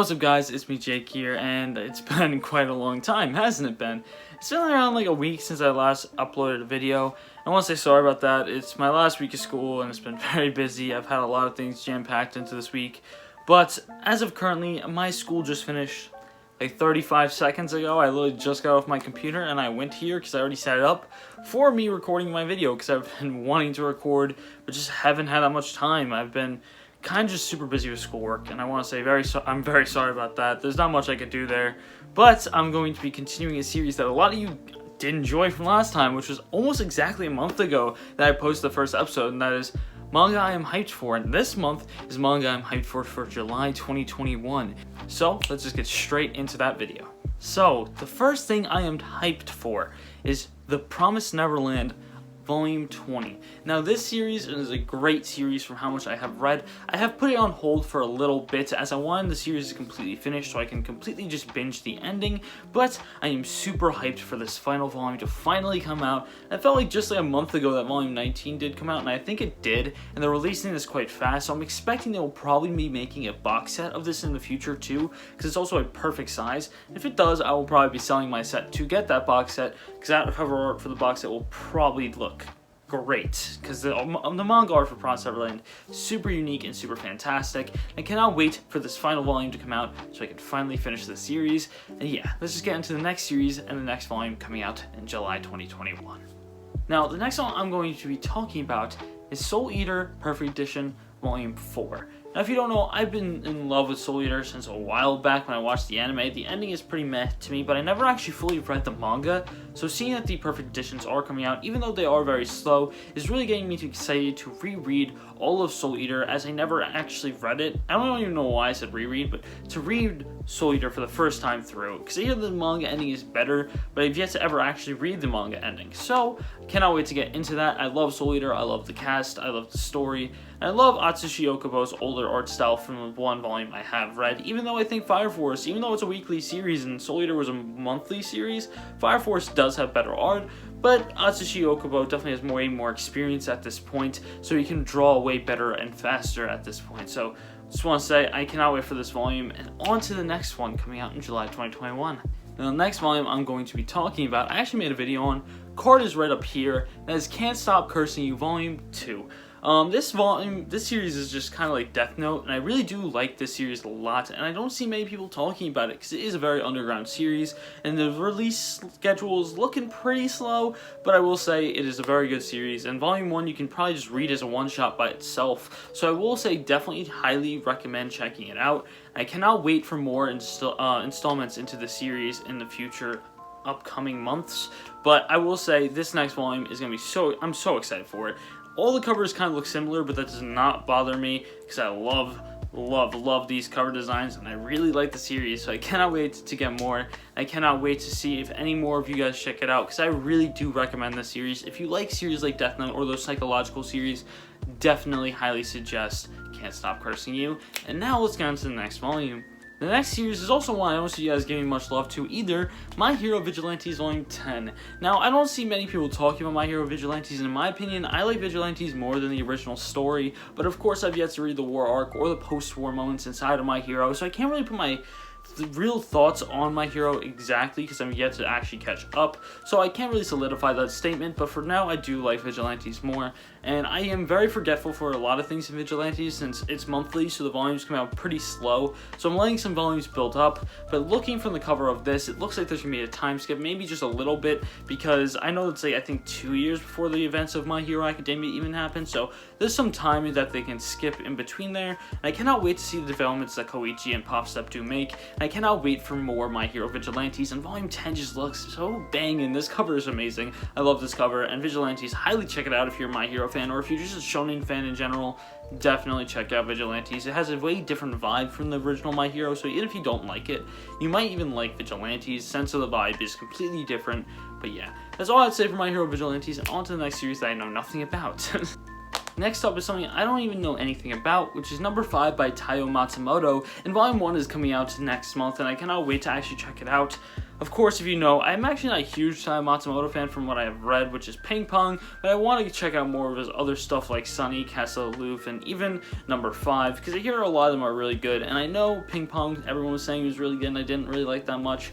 What's up guys, it's me Jake here, and it's been quite a long time, hasn't it been? It's been around like a week since I last uploaded a video. I want to say sorry about that. It's my last week of school and it's been very busy. I've had a lot of things jam-packed into this week. But as of currently, my school just finished like 35 seconds ago. I literally just got off my computer and I went here because I already set it up for me recording my video because I've been wanting to record but just haven't had that much time. I've been kind of just super busy with schoolwork, and I want to say I'm very sorry about that. There's not much I could do there, but I'm going to be continuing a series that a lot of you did enjoy from last time, which was almost exactly a month ago that I posted the first episode, and that is manga I am hyped for. And this month is manga I'm hyped for July 2021. So let's just get straight into that video. So the first thing I am hyped for is the Promised Neverland Volume 20. Now this series is a great series from how much I have read. I have put it on hold for a little bit as I wanted the series to completely finish so I can completely just binge the ending, but I am super hyped for this final volume to finally come out. It felt like just like a month ago that Volume 19 did come out, and I think it did, and they're releasing this quite fast, so I'm expecting they will probably be making a box set of this in the future too, because it's also a perfect size. If it does, I will probably be selling my set to get that box set, because that cover art for the box set will probably look great, because the manga art for Promised Neverland is super unique and super fantastic. I cannot wait for this final volume to come out so I can finally finish the series. And yeah, let's just get into the next series and the next volume coming out in July 2021. Now, the next one I'm going to be talking about is Soul Eater Perfect Edition Volume 4. Now, if you don't know, I've been in love with Soul Eater since a while back when I watched the anime. The ending is pretty meh to me, but I never actually fully read the manga, so seeing that the perfect editions are coming out, even though they are very slow, is really getting me excited to reread all of Soul Eater, as I never actually read it. I don't even know why I said reread, but to read Soul Eater for the first time through, because I hear the manga ending is better, but I've yet to ever actually read the manga ending, so I cannot wait to get into that. I love Soul Eater, I love the cast, I love the story, and I love Atsushi Okubo's older art style from the one volume I have read. Even though I think Fire Force, even though it's a weekly series and Soul Eater was a monthly series, Fire Force does have better art, but Atsushi Okubo definitely has way more experience at this point, so he can draw way better and faster at this point. So just want to say I cannot wait for this volume, and on to the next one coming out in July 2021. Now, the next volume I'm going to be talking about, I actually made a video on, card is right up here, that is Can't Stop Cursing You Volume 2. This series is just kind of like Death Note, and I really do like this series a lot, and I don't see many people talking about it because it is a very underground series, and the release schedule is looking pretty slow, but I will say it is a very good series, and Volume 1 you can probably just read as a one-shot by itself, so I will say definitely highly recommend checking it out. I cannot wait for more installments into the series in the future upcoming months, but I will say this next volume is going to be I'm so excited for it. All the covers kind of look similar, but that does not bother me because I love these cover designs, and I really like the series, so I cannot wait to get more. I cannot wait to see if any more of you guys check it out, because I really do recommend this series. If you like series like Death Note or those psychological series, definitely highly suggest Can't Stop Cursing You. And now let's get on to the next volume. The next series is also one I don't see you guys giving much love to either, My Hero Vigilantes Volume 10. Now, I don't see many people talking about My Hero Vigilantes, and in my opinion, I like Vigilantes more than the original story, but of course I've yet to read the war arc or the post-war moments inside of My Hero, so I can't really put my real thoughts on My Hero exactly because I'm yet to actually catch up, so I can't really solidify that statement, but for now I do like Vigilantes more, and I am very forgetful for a lot of things in Vigilantes since it's monthly, so the volumes come out pretty slow, so I'm letting some volumes build up. But looking from the cover of this, it looks like there's going to be a time skip, maybe just a little bit, because I know it's like I think 2 years before the events of My Hero Academia even happen, so there's some time that they can skip in between there, and I cannot wait to see the developments that Koichi and Pop Step do make, and I cannot wait for more My Hero Vigilantes, and Volume 10 just looks so banging. This cover is amazing. I love this cover, and Vigilantes, highly check it out if you're a My Hero fan, or if you're just a shonen fan in general, definitely check out Vigilantes. It has a way different vibe from the original My Hero, so even if you don't like it, you might even like Vigilantes. Sense of the vibe is completely different, but yeah, that's all I'd say for My Hero Vigilantes, and on to the next series that I know nothing about. Next up is something I don't even know anything about, which is number 5 by Taiyo Matsumoto, and Volume 1 is coming out next month, and I cannot wait to actually check it out. Of course, if you know, I'm actually not a huge Taiyo Matsumoto fan from what I have read, which is Ping Pong, but I want to check out more of his other stuff like Sunny, Castle Aloof, and even number 5, because I hear a lot of them are really good, and I know Ping Pong, everyone was saying was really good, and I didn't really like that much.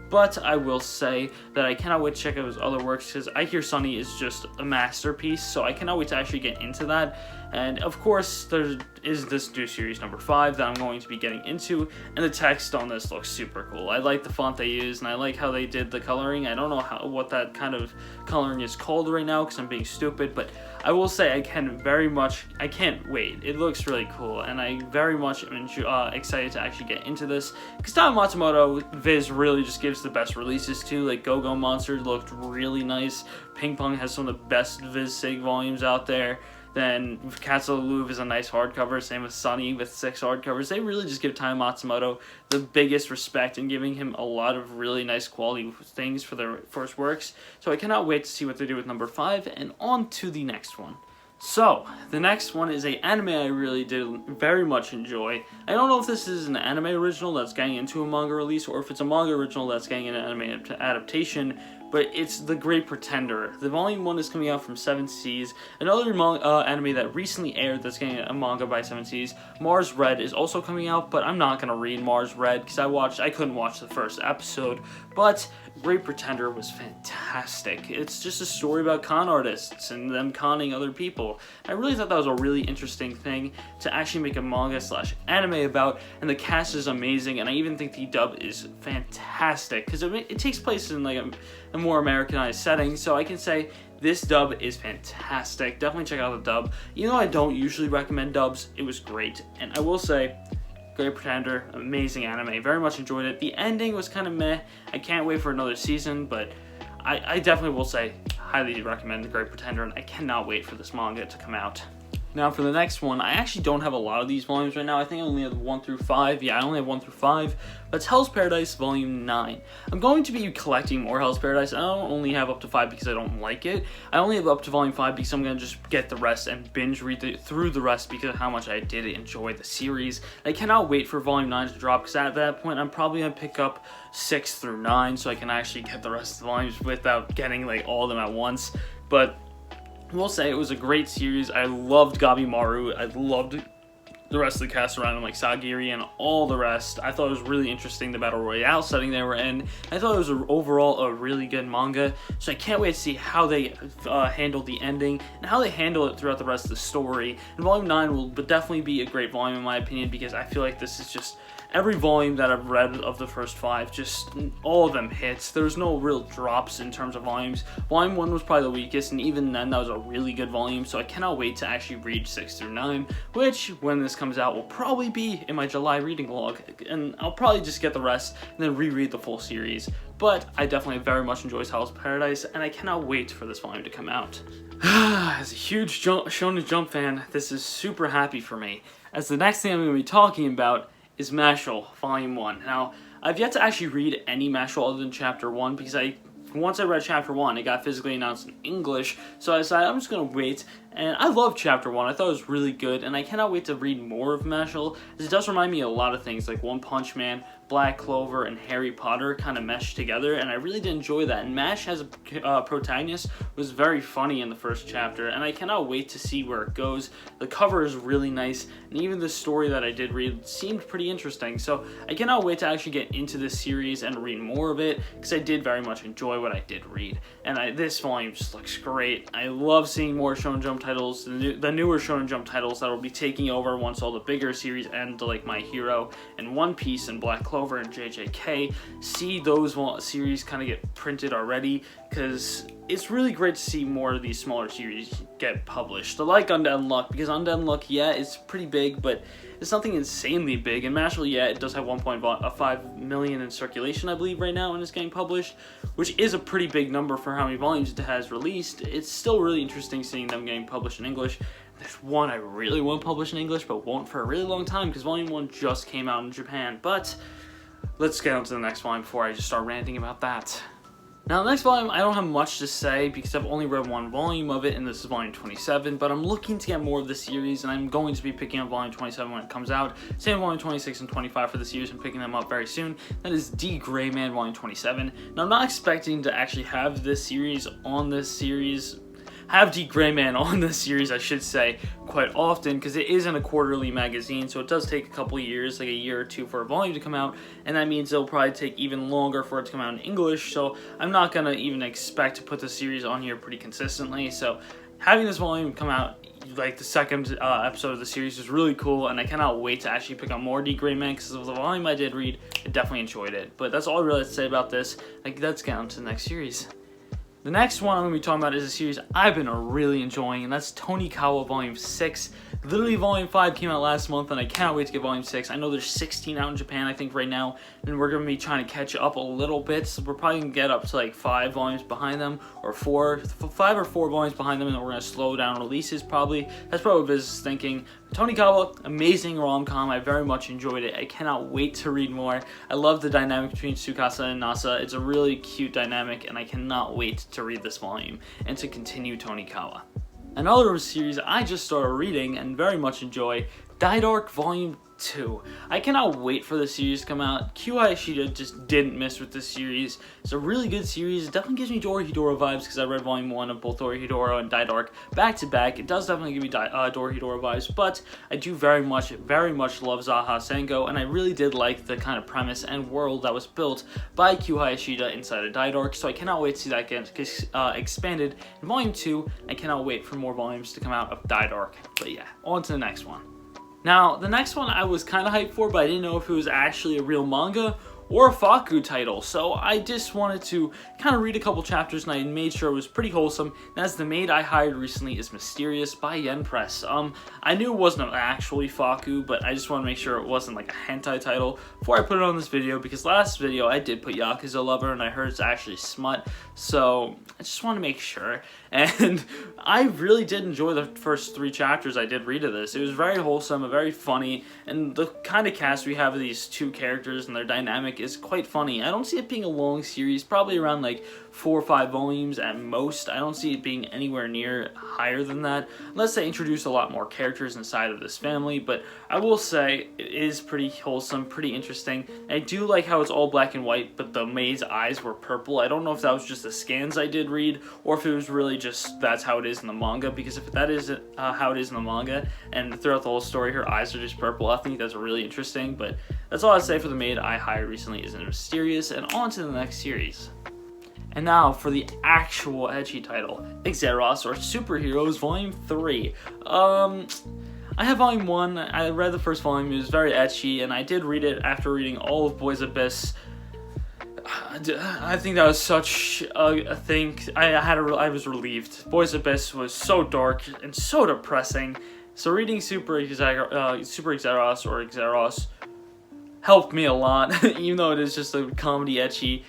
But I will say that I cannot wait to check out his other works, because I hear Sunny is just a masterpiece, so I cannot wait to actually get into that. And of course, there is this new series number 5 that I'm going to be getting into, and the text on this looks super cool. I like the font they used, and I like how they did the coloring. I don't know what that kind of coloring is called right now, because I'm being stupid, but I will say I can't wait. It looks really cool, and I very much am excited to actually get into this, because Taiyo Matsumoto Viz really just gives the best releases too. Like Go-Go Monster looked really nice. Ping Pong has some of the best Viz Sig volumes out there. Then Castle Aloof is a nice hardcover, same with Sunny with 6 hardcovers. They really just give Taiyo Matsumoto the biggest respect and giving him a lot of really nice quality things for their first works. So I cannot wait to see what they do with number 5, and on to the next one. So, the next one is an anime I really did very much enjoy. I don't know if this is an anime original that's getting into a manga release, or if it's a manga original that's getting an anime adaptation, but it's The Great Pretender. The volume 1 is coming out from 7 Seas. Another anime that recently aired that's getting a manga by 7 Seas, Mars Red, is also coming out, but I'm not going to read Mars Red because I couldn't watch the first episode, but Great Pretender was fantastic. It's just a story about con artists and them conning other people. I really thought that was a really interesting thing to actually make a manga/anime about, and the cast is amazing, and I even think the dub is fantastic because it takes place in like a more Americanized setting, so I can say this dub is fantastic. Definitely check out the dub. Even though I don't usually recommend dubs, it was great, and I will say Great Pretender, amazing anime. Very much enjoyed it. The ending was kind of meh. I can't wait for another season, but I definitely will say highly recommend The Great Pretender, and I cannot wait for this manga to come out. Now for the next one, I actually don't have a lot of these volumes right now. I think I only have 1 through 5. Yeah, I only have 1 through 5. But it's Hell's Paradise Volume 9. I'm going to be collecting more Hell's Paradise. I don't only have up to 5 because I don't like it. I only have up to Volume 5 because I'm going to just get the rest and binge read through the rest because of how much I did enjoy the series. I cannot wait for Volume 9 to drop because at that point I'm probably going to pick up 6 through 9 so I can actually get the rest of the volumes without getting like all of them at once. But I will say it was a great series. I loved Gabi Maru. I loved the rest of the cast around him, like Sagiri and all the rest. I thought it was really interesting, the Battle Royale setting they were in. I thought it was overall a really good manga, so I can't wait to see how they handle the ending and how they handle it throughout the rest of the story. And Volume 9 will definitely be a great volume in my opinion because I feel like this is just every volume that I've read of the first 5, just all of them hits. There's no real drops in terms of volumes. Volume 1 was probably the weakest, and even then that was a really good volume, so I cannot wait to actually read 6 through 9, which, when this comes out, will probably be in my July reading log, and I'll probably just get the rest and then reread the full series. But I definitely very much enjoy Hell's Paradise, and I cannot wait for this volume to come out. As a huge Shonen Jump fan, this is super happy for me, as the next thing I'm going to be talking about is Mashle, Volume 1. Now, I've yet to actually read any Mashle other than Chapter 1, because once I read Chapter 1, it got physically announced in English, so I decided I'm just going to wait, and I love Chapter 1. I thought it was really good, and I cannot wait to read more of Mashle, as it does remind me of a lot of things, like One Punch Man, Black Clover, and Harry Potter kind of meshed together, and I really did enjoy that. And MASH as a protagonist was very funny in the first chapter, and I cannot wait to see where it goes. The cover is really nice, and even the story that I did read seemed pretty interesting, so I cannot wait to actually get into this series and read more of it, because I did very much enjoy what I did read, and this volume just looks great. I love seeing more Shonen Jump titles, the newer Shonen Jump titles that will be taking over once all the bigger series end, like My Hero and One Piece and Black Clover and JJK. See those series kind of get printed already, because it's really great to see more of these smaller series get published. I like Undead Unluck, because Undead Unluck, yeah, it's pretty big, but it's nothing insanely big. And Mashle, yeah, it does have 1.5 million in circulation, I believe, right now, and it's getting published, which is a pretty big number for how many volumes it has released. It's still really interesting seeing them getting published in English. There's one I really want to publish in English, but won't for a really long time, because Volume 1 just came out in Japan. But let's get on to the next one before I just start ranting about that. Now, the next volume, I don't have much to say because I've only read one volume of it, and this is volume 27, but I'm looking to get more of the series, and I'm going to be picking up volume 27 when it comes out. Same volume 26 and 25 for the series, I'm picking them up very soon. That is D.Gray Man volume 27. Now, I'm not expecting to actually have this series on this series, have D.Gray Man on this series, I should say, quite often, because it isn't a quarterly magazine, so it does take a couple years, like a year or two, for a volume to come out, and that means it'll probably take even longer for it to come out in English, so I'm not going to even expect to put the series on here pretty consistently. So having this volume come out, like the second episode of the series, is really cool, and I cannot wait to actually pick up more D.Gray Man, because of the volume I did read, I definitely enjoyed it. But that's all I really have to say about this. Like, let's get on to the next series. The next one I'm going to be talking about is a series I've been really enjoying, and that's Tonikawa Volume 6. Literally, Volume 5 came out last month, and I cannot wait to get Volume 6. I know there's 16 out in Japan, I think, right now, and we're going to be trying to catch up a little bit, so we're probably going to get up to like 5 volumes behind them, or 5 or 4 volumes behind them, and then we're going to slow down releases, probably. That's probably what Biz is thinking. Tonikawa, amazing rom-com. I very much enjoyed it. I cannot wait to read more. I love the dynamic between Tsukasa and Nasa. It's a really cute dynamic, and I cannot wait to read this volume and to continue Tonikawa. Another series I just started reading and very much enjoy, Dai Dark Volume 2. I cannot wait for the series to come out. Hxeros just didn't miss with this series. It's a really good series. It definitely gives me Dorohedoro vibes because I read Volume 1 of both Dorohedoro and Dai Dark back to back. It does definitely give me Dorohedoro vibes, but I do very much love Zaha Sengo, and I really did like the kind of premise and world that was built by Hxeros inside of Dai Dark, so I cannot wait to see that get expanded in Volume 2. I cannot wait for more volumes to come out of Dai Dark. But yeah, on to the next one. Now, the next one I was kind of hyped for, but I didn't know if it was actually a real manga or a Faku title, so I just wanted to kind of read a couple chapters, and I made sure it was pretty wholesome. That's The Maid I Hired Recently is Mysterious by Yen Press. I knew it wasn't actually Faku, but I just want to make sure it wasn't like a hentai title before I put it on this video, because last video I did put Yakuza Lover, and I heard it's actually smut, so I just want to make sure. And I really did enjoy the first 3 chapters I did read of this. It was very wholesome, very funny, and the kind of cast we have of these 2 characters and their dynamic is quite funny. I don't see it being a long series, probably around like 4 or 5 volumes at most. I don't see it being anywhere near higher than that, unless they introduce a lot more characters inside of this family, but I will say it is pretty wholesome, pretty interesting. I do like how it's all black and white, but the maid's eyes were purple. I don't know if that was just the scans I did read, or if it was really just that's how it is in the manga, because if that is how it is in the manga, and throughout the whole story her eyes are just purple, I think that's really interesting. But that's all I'd say for The Maid I Hired Recently is Mysterious, and on to the next series. And now for the actual ecchi title, Hxeros or Superheroes Volume 3. I have Volume 1, I read the first volume, it was very ecchi, and I did read it after reading all of Boys Abyss. I think that was such a thing. I was relieved. Boys Abyss was so dark and so depressing, so reading Super Hxeros or Hxeros helped me a lot, even though it is just a comedy ecchi.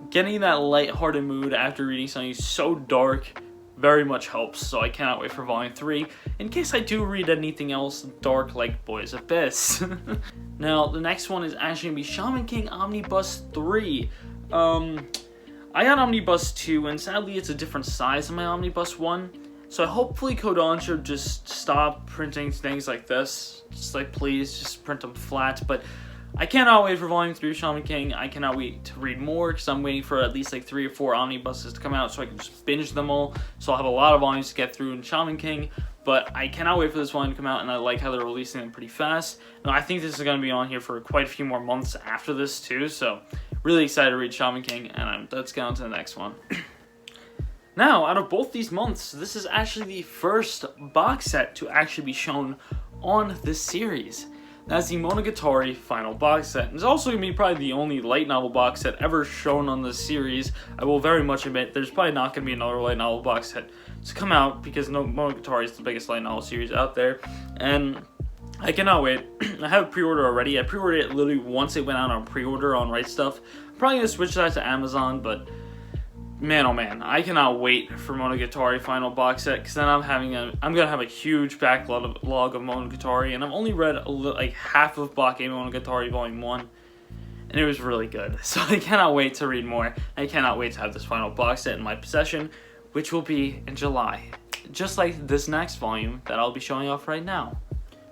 Getting that light-hearted mood after reading something so dark very much helps, so I cannot wait for Volume 3, in case I do read anything else dark like Boys Abyss. Now, the next one is actually going to be Shaman King Omnibus 3. I got Omnibus 2, and sadly it's a different size than my Omnibus 1, so hopefully Kodansha just stop printing things like this. Just like, please, just print them flat, but I cannot wait for Volume 3 of Shaman King. I cannot wait to read more, because I'm waiting for at least like 3 or 4 omnibuses to come out so I can just binge them all. So I'll have a lot of volumes to get through in Shaman King, but I cannot wait for this volume to come out, and I like how they're releasing them pretty fast. And I think this is going to be on here for quite a few more months after this too, so really excited to read Shaman King, and let's get on to the next one. Now, out of both these months, this is actually the first box set to actually be shown on this series. That's the Monogatari final box set. It's also going to be probably the only light novel box set ever shown on this series. I will very much admit there's probably not going to be another light novel box set to come out, because Monogatari is the biggest light novel series out there, and I cannot wait. I have a pre-order already. I pre-ordered it literally once it went out on pre-order on Right Stuff. I'm probably going to switch that to Amazon, but man, oh man, I cannot wait for Monogatari final box set, because then I'm gonna have a huge backlog of Monogatari, and I've only read like half of Block A Monogatari Volume 1, and it was really good. So I cannot wait to read more. I cannot wait to have this final box set in my possession, which will be in July. Just like this next volume that I'll be showing off right now,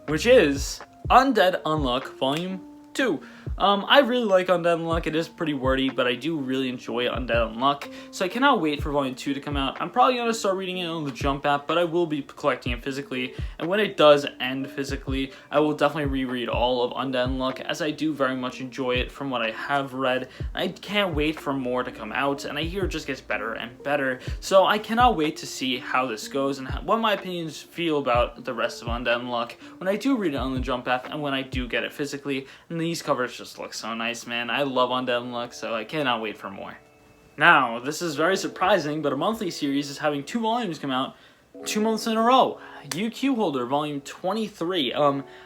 which is Undead Unluck Volume 2. I really like Undead Unluck. It is pretty wordy, but I do really enjoy Undead Unluck, so I cannot wait for Volume 2 to come out. I'm probably going to start reading it on the Jump app, but I will be collecting it physically, and when it does end physically, I will definitely reread all of Undead Unluck, as I do very much enjoy it from what I have read. I can't wait for more to come out, and I hear it just gets better and better, so I cannot wait to see how this goes and what my opinions feel about the rest of Undead Unluck when I do read it on the Jump app and when I do get it physically. And these covers just look so nice, man. I love Undead Unluck, so I cannot wait for more. Now, this is very surprising, but a monthly series is having 2 volumes come out 2 months in a row. UQ Holder Volume 23. I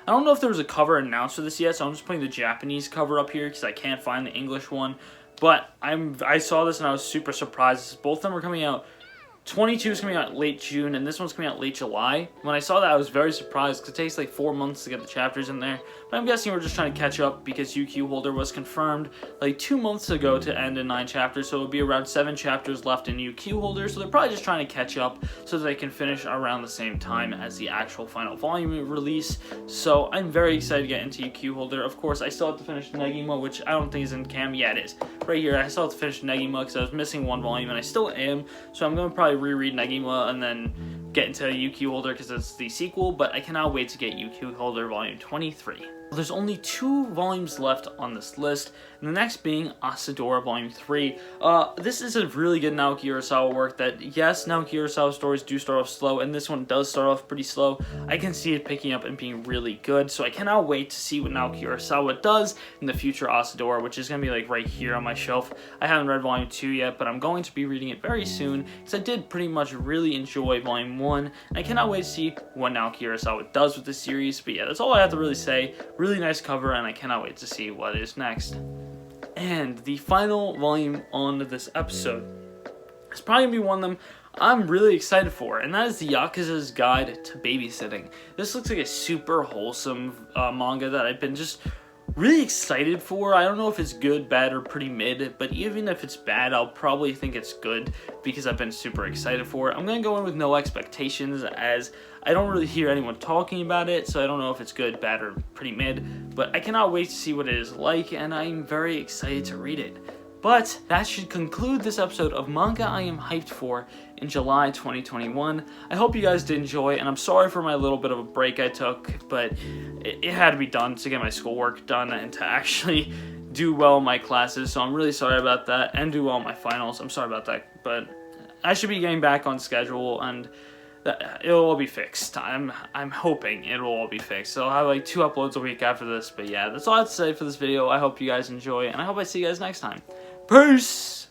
don't know if there was a cover announced for this yet, so I'm just putting the Japanese cover up here because I can't find the English one. But I saw this and I was super surprised. Both of them are coming out. 22 is coming out late June, and this one's coming out late July. When I saw that, I was very surprised, because it takes like 4 months to get the chapters in there. But I'm guessing we're just trying to catch up, because UQ Holder was confirmed like 2 months ago to end in 9 chapters, so it'll be around 7 chapters left in UQ Holder, so they're probably just trying to catch up so that they can finish around the same time as the actual final volume release. So I'm very excited to get into UQ Holder. Of course, I still have to finish Negima, which I don't think is in Cam. Yeah, it is. Right here, I still have to finish Negima, because I was missing 1 volume, and I still am, so I'm going to probably reread Negima and then get into UQ Holder because it's the sequel, but I cannot wait to get UQ Holder Volume 23. There's only 2 volumes left on this list, and the next being Asadora Volume 3. This is a really good Naoki Urasawa work that, yes, Naoki Urasawa stories do start off slow, and this one does start off pretty slow. I can see it picking up and being really good, so I cannot wait to see what Naoki Urasawa does in the future Asadora, which is going to be like right here on my shelf. I haven't read Volume 2 yet, but I'm going to be reading it very soon, because I did pretty much really enjoy Volume 1, and I cannot wait to see what Naoki Urasawa does with this series. But yeah, that's all I have to really say. Really nice cover, and I cannot wait to see what is next. And the final volume on this episode is probably going to be one of them I'm really excited for, and that is the Yakuza's Guide to Babysitting. This looks like a super wholesome manga that I've been just really excited for. I don't know if it's good, bad, or pretty mid, but even if it's bad, I'll probably think it's good because I've been super excited for it. I'm going to go in with no expectations, as I don't really hear anyone talking about it, so I don't know if it's good, bad, or pretty mid, but I cannot wait to see what it is like, and I'm very excited to read it. But that should conclude this episode of Manga I Am Hyped For in July 2021. I hope you guys did enjoy, and I'm sorry for my little bit of a break I took, but it had to be done to get my schoolwork done and to actually do well in my classes, so I'm really sorry about that, and do well in my finals. I'm sorry about that, but I should be getting back on schedule, and it'll all be fixed. I'm hoping it'll all be fixed. So I'll have like 2 uploads a week after this, but yeah, that's all I have to say for this video. I hope you guys enjoy, and I hope I see you guys next time. Peace!